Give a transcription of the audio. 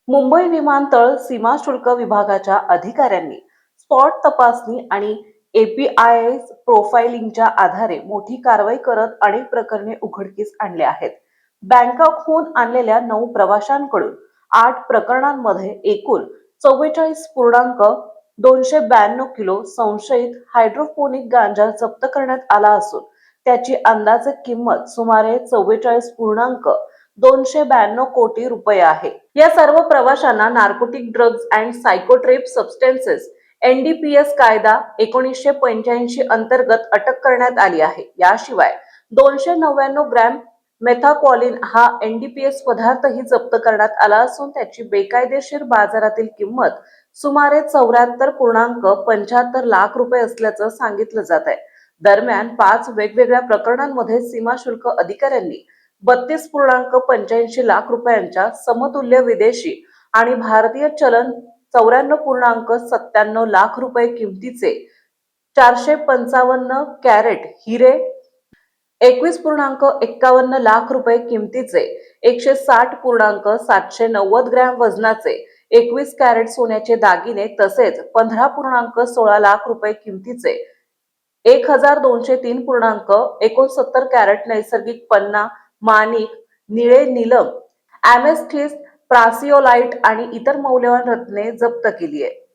मुंबई विमानतळ सीमाशुल्क विभागाच्या अधिकाऱ्यांनी स्पॉट तपासणी आणि एपीआयएस प्रोफाइलिंगच्या आधारे मोठी कारवाई करत अनेक प्रकरणे उघडकीस आणली आहेत. बँकॉकहून आणलेल्या 9 प्रवाशांकडून 8 प्रकरणांमध्ये एकूण 44.292 किलो संशयित हायड्रोपोनिक गांजा जप्त करण्यात आला असून त्याची अंदाजे किंमत सुमारे 44.292 कोटी रुपये आहे. या सर्व प्रवाशांना नार्कोटिक ड्रग्ज अँड सायकोट्रेप सबस्टेन्सेस एनडीपीएस कायदा 1985 अंतर्गत अटक करण्यात आली आहे. याशिवाय 299 ग्रॅम मेथाक्वालिन हा एनडीपीएस पदार्थही जप्त करण्यात आला असून त्याची बेकायदेशीर बाजारातील किंमत सुमारे 74.75 लाख रुपये असल्याचं सांगितलं जात आहे. दरम्यान 5 वेगवेगळ्या प्रकरणांमध्ये सीमाशुल्क अधिकाऱ्यांनी 32.85 लाख रुपयांच्या समतुल्य विदेशी आणि भारतीय चलन 94.97 लाख रुपये किमतीचे 455 कॅरेट हिरे, 21.51 लाख रुपये किमतीचे 160.790 ग्रॅम वजनाचे 21 कॅरेट सोन्याचे दागिने तसेच 15.16 लाख रुपये किमतीचे 1203.69 कॅरेट नैसर्गिक पन्ना, माणिक, निळे नीलम, ॲमेथिस्ट, प्रासिओलाइट आणि इतर मौल्यवान रत्ने जप्त केली आहे.